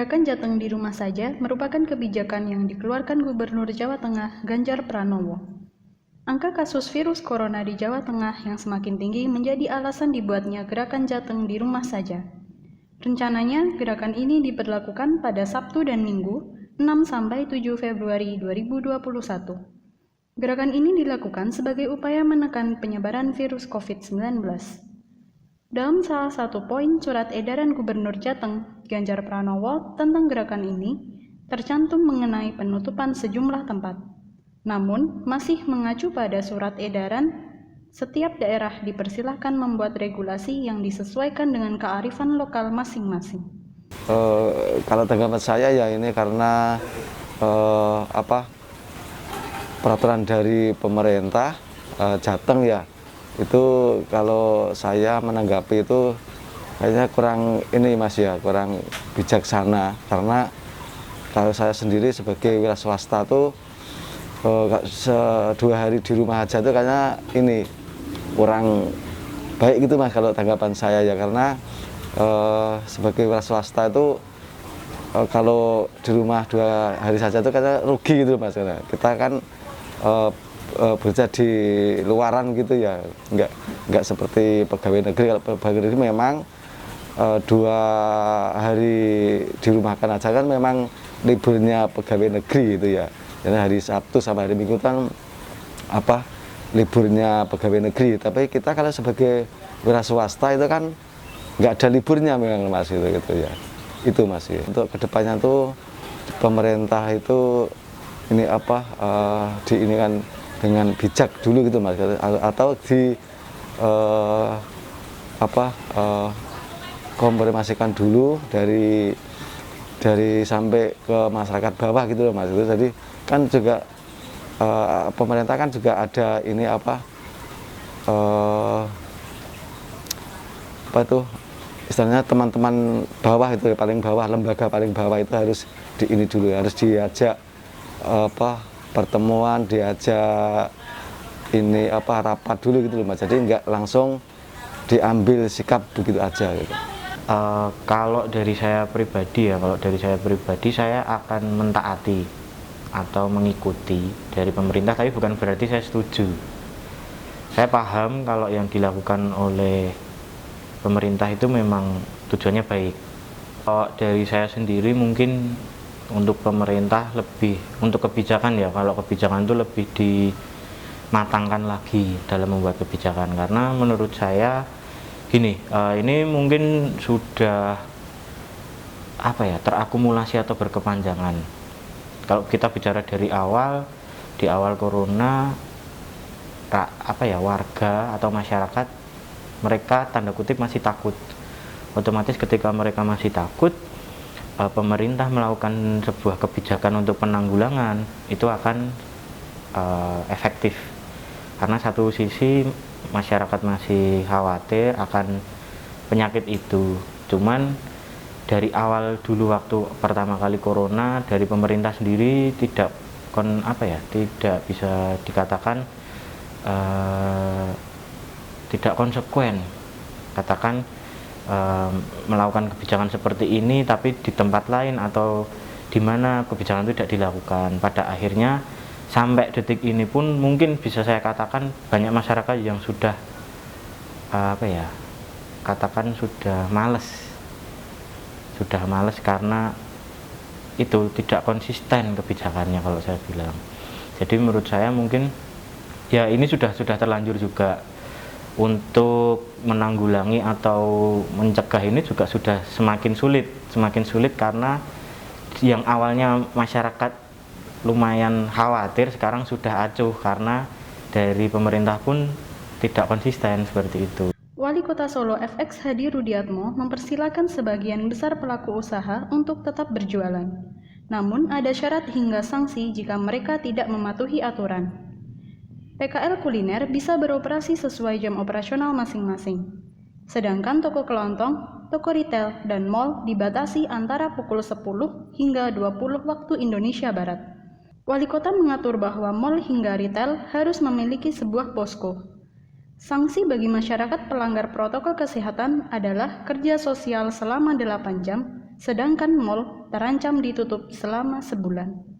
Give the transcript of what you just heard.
Gerakan Jateng di Rumah Saja merupakan kebijakan yang dikeluarkan Gubernur Jawa Tengah Ganjar Pranowo. Angka kasus virus corona di Jawa Tengah yang semakin tinggi menjadi alasan dibuatnya Gerakan Jateng di Rumah Saja. Rencananya, gerakan ini diberlakukan pada Sabtu dan Minggu, 6-7 Februari 2021. Gerakan ini dilakukan sebagai upaya menekan penyebaran virus COVID-19. Dalam salah satu poin surat edaran Gubernur Jateng, Ganjar Pranowo, tentang gerakan ini, tercantum mengenai penutupan sejumlah tempat. Namun, masih mengacu pada surat edaran, setiap daerah dipersilahkan membuat regulasi yang disesuaikan dengan kearifan lokal masing-masing. Kalau tanggapan saya ya ini karena peraturan dari pemerintah Jateng ya, itu kalau saya menanggapi itu kayaknya kurang ini Mas ya, kurang bijaksana. Karena kalau saya sendiri sebagai wira swasta tuh 2 hari di rumah aja tuh kayaknya ini kurang baik gitu Mas kalau tanggapan saya ya. Karena sebagai wira swasta itu kalau di rumah 2 hari saja tuh kayaknya rugi gitu Mas. Karena kita kan bekerja di luaran gitu ya, nggak seperti pegawai negeri. Kalau pegawai negeri memang 2 hari dirumahkan aja kan memang liburnya pegawai negeri gitu ya. Jadi hari Sabtu sampai hari Minggu kan liburnya pegawai negeri. Tapi kita kalau sebagai wira swasta itu kan nggak ada liburnya memang Mas gitu ya. Itu Mas ya. Untuk kedepannya tuh pemerintah itu ini ini kan dengan bijak dulu gitu Mas, atau konfirmasikan dulu dari sampai ke masyarakat bawah gitu loh Mas. Itu jadi kan juga pemerintah kan juga ada ini istilahnya teman-teman bawah itu paling bawah, lembaga paling bawah itu harus harus diajak pertemuan, diajak ini rapat dulu gitu loh Mas. Jadi nggak langsung diambil sikap begitu aja gitu. Kalau dari saya pribadi saya akan mentaati atau mengikuti dari pemerintah, tapi bukan berarti saya setuju. Saya paham kalau yang dilakukan oleh pemerintah itu memang tujuannya baik. Kalau dari saya sendiri mungkin untuk pemerintah lebih, untuk kebijakan ya, kalau kebijakan itu lebih dimatangkan lagi dalam membuat kebijakan. Karena menurut saya gini, ini mungkin sudah terakumulasi atau berkepanjangan. Kalau kita bicara dari awal, di awal corona, warga atau masyarakat mereka tanda kutip masih takut. Otomatis ketika mereka masih takut, pemerintah melakukan sebuah kebijakan untuk penanggulangan itu akan efektif. Karena satu sisi masyarakat masih khawatir akan penyakit itu. Cuman dari awal dulu waktu pertama kali corona, dari pemerintah sendiri tidak bisa dikatakan tidak konsekuen. Katakan melakukan kebijakan seperti ini tapi di tempat lain atau di mana kebijakan itu tidak dilakukan. Pada akhirnya sampai detik ini pun mungkin bisa saya katakan banyak masyarakat yang sudah sudah males karena itu tidak konsisten kebijakannya kalau saya bilang. Jadi menurut saya mungkin ya ini sudah terlanjur juga. Untuk menanggulangi atau mencegah ini juga sudah semakin sulit karena yang awalnya masyarakat lumayan khawatir sekarang sudah acuh karena dari pemerintah pun tidak konsisten seperti itu. Wali Kota Solo FX Hadi Rudiatmo mempersilahkan sebagian besar pelaku usaha untuk tetap berjualan. Namun ada syarat hingga sanksi jika mereka tidak mematuhi aturan. PKL kuliner bisa beroperasi sesuai jam operasional masing-masing. Sedangkan toko kelontong, toko retail, dan mal dibatasi antara pukul 10 hingga 20 waktu Indonesia Barat. Wali kota mengatur bahwa mal hingga retail harus memiliki sebuah posko. Sanksi bagi masyarakat pelanggar protokol kesehatan adalah kerja sosial selama 8 jam sedangkan mal terancam ditutup selama sebulan.